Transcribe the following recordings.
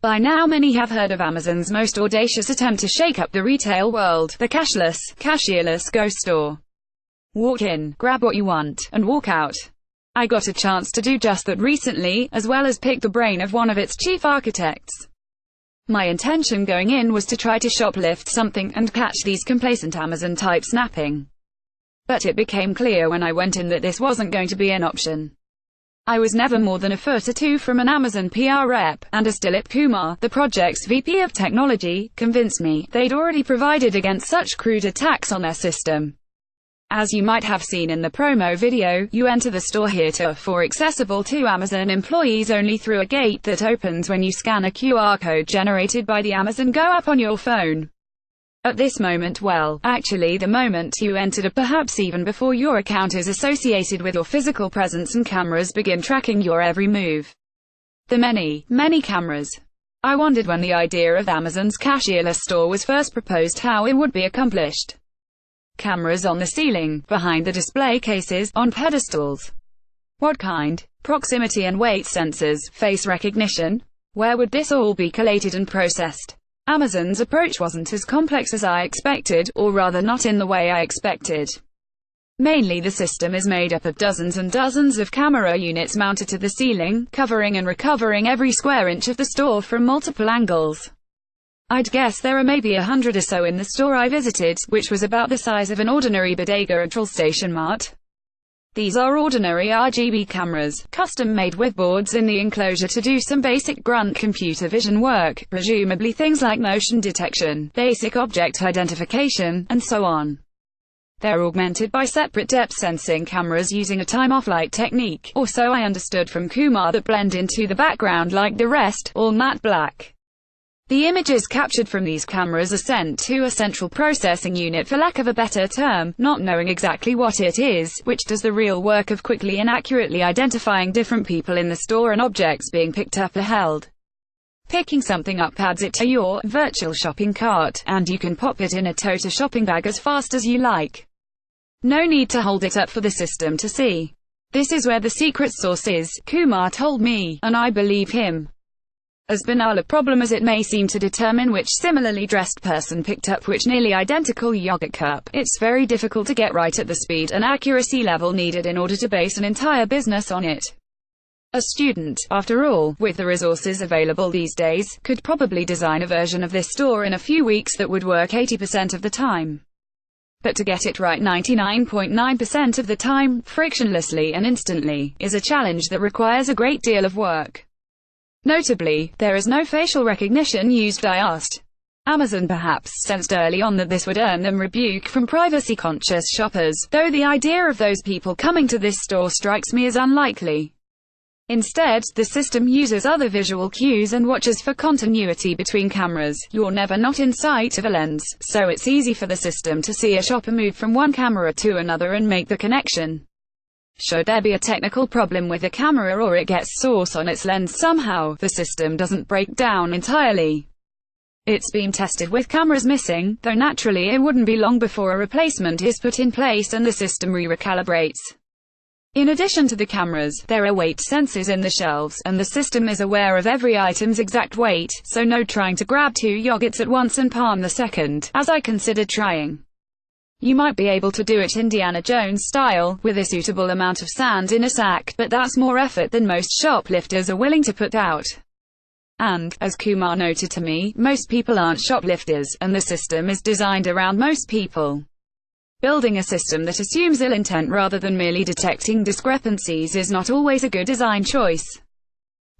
By now many have heard of Amazon's most audacious attempt to shake up the retail world, the cashless, cashierless Go store. Walk in, grab what you want, and walk out. I got a chance to do just that recently, as well as pick the brain of one of its chief architects. My intention going in was to try to shoplift something and catch these complacent Amazon types napping. But it became clear when I went in that this wasn't going to be an option. I was never more than a foot or two from an Amazon PR rep, and as Dilip Kumar, the project's VP of Technology, convinced me, they'd already provided against such crude attacks on their system. As you might have seen in the promo video, you enter the store heretofore accessible to Amazon employees only through a gate that opens when you scan a QR code generated by the Amazon Go app on your phone. At this moment, well, actually the moment you entered, or perhaps even before your account is associated with your physical presence and cameras begin tracking your every move. The many cameras. I wondered when the idea of Amazon's cashierless store was first proposed how it would be accomplished. Cameras on the ceiling, behind the display cases, on pedestals. What kind? Proximity and weight sensors, face recognition? Where would this all be collated and processed? Amazon's approach wasn't as complex as I expected, or rather not in the way I expected. Mainly the system is made up of dozens and dozens of camera units mounted to the ceiling, covering and recovering every square inch of the store from multiple angles. I'd guess there are maybe 100 or so in the store I visited, which was about the size of an ordinary bodega at Station Mart. These are ordinary RGB cameras, custom-made with boards in the enclosure to do some basic grunt computer vision work, presumably things like motion detection, basic object identification, and so on. They're augmented by separate depth-sensing cameras using a time-of-flight technique, or so I understood from Kumar, that blend into the background like the rest, all matte black. The images captured from these cameras are sent to a central processing unit, for lack of a better term, not knowing exactly what it is, which does the real work of quickly and accurately identifying different people in the store and objects being picked up or held. Picking something up adds it to your virtual shopping cart, and you can pop it in a tote or shopping bag as fast as you like. No need to hold it up for the system to see. This is where the secret sauce is, Kumar told me, and I believe him. As banal a problem as it may seem to determine which similarly dressed person picked up which nearly identical yogurt cup, it's very difficult to get right at the speed and accuracy level needed in order to base an entire business on it. A student, after all, with the resources available these days, could probably design a version of this store in a few weeks that would work 80% of the time. But to get it right 99.9% of the time, frictionlessly and instantly, is a challenge that requires a great deal of work. Notably, there is no facial recognition used. I asked. Amazon perhaps sensed early on that this would earn them rebuke from privacy-conscious shoppers, though the idea of those people coming to this store strikes me as unlikely. Instead, the system uses other visual cues and watches for continuity between cameras. You're never not in sight of a lens, so it's easy for the system to see a shopper move from one camera to another and make the connection. Should there be a technical problem with the camera or it gets source on its lens somehow, the system doesn't break down entirely. It's been tested with cameras missing, though naturally it wouldn't be long before a replacement is put in place and the system recalibrates. In addition to the cameras, there are weight sensors in the shelves, and the system is aware of every item's exact weight, so no trying to grab 2 yogurts at once and palm the second, as I considered trying. You might be able to do it Indiana Jones style, with a suitable amount of sand in a sack, but that's more effort than most shoplifters are willing to put out. And, as Kumar noted to me, most people aren't shoplifters, and the system is designed around most people. Building a system that assumes ill intent rather than merely detecting discrepancies is not always a good design choice.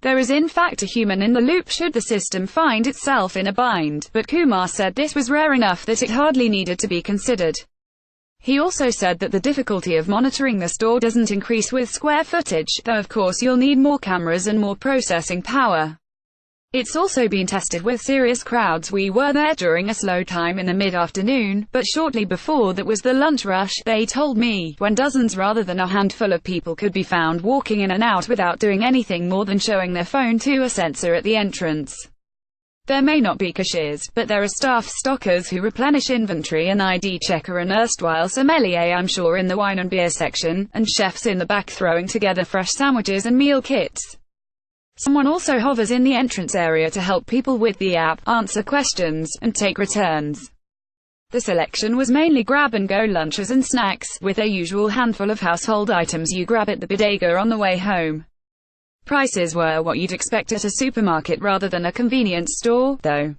There is in fact a human in the loop should the system find itself in a bind, but Kumar said this was rare enough that it hardly needed to be considered. He also said that the difficulty of monitoring the store doesn't increase with square footage, though of course you'll need more cameras and more processing power. It's also been tested with serious crowds. We were there during a slow time in the mid-afternoon, but shortly before that was the lunch rush, they told me, when dozens rather than a handful of people could be found walking in and out without doing anything more than showing their phone to a sensor at the entrance. There may not be cashiers, but there are staff stockers who replenish inventory, an ID checker, an erstwhile sommelier I'm sure in the wine and beer section, and chefs in the back throwing together fresh sandwiches and meal kits. Someone also hovers in the entrance area to help people with the app, answer questions, and take returns. The selection was mainly grab-and-go lunches and snacks, with a usual handful of household items you grab at the bodega on the way home. Prices were what you'd expect at a supermarket rather than a convenience store, though.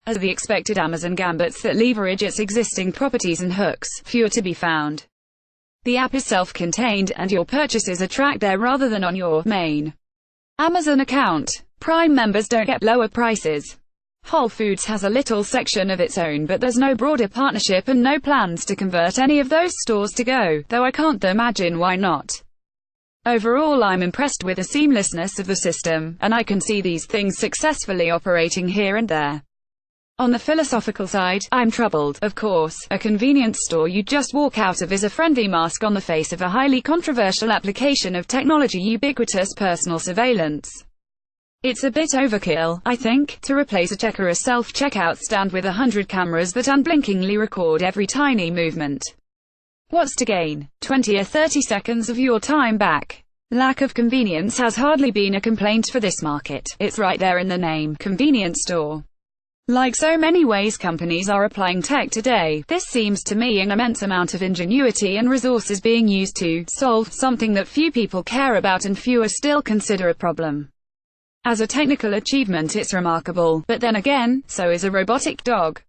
As the expected, Amazon gambits that leverage its existing properties and hooks, fewer to be found. The app is self-contained, and your purchases are tracked there rather than on your main Amazon account. Prime members don't get lower prices. Whole Foods has a little section of its own, but there's no broader partnership and no plans to convert any of those stores to Go, though I can't imagine why not. Overall, I'm impressed with the seamlessness of the system, and I can see these things successfully operating here and there. On the philosophical side, I'm troubled. Of course, a convenience store you just walk out of is a friendly mask on the face of a highly controversial application of technology, ubiquitous personal surveillance. It's a bit overkill, I think, to replace a checker or a self-checkout stand with 100 cameras that unblinkingly record every tiny movement. What's to gain? 20 or 30 seconds of your time back. Lack of convenience has hardly been a complaint for this market. It's right there in the name, convenience store. Like so many ways companies are applying tech today, this seems to me an immense amount of ingenuity and resources being used to solve something that few people care about and fewer still consider a problem. As a technical achievement, it's remarkable, but then again, so is a robotic dog.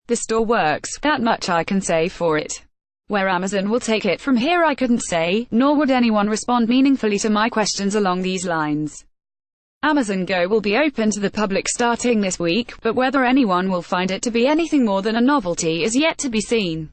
The store works, that much I can say for it. Where Amazon will take it from here I couldn't say, nor would anyone respond meaningfully to my questions along these lines. Amazon Go will be open to the public starting this week, but whether anyone will find it to be anything more than a novelty is yet to be seen.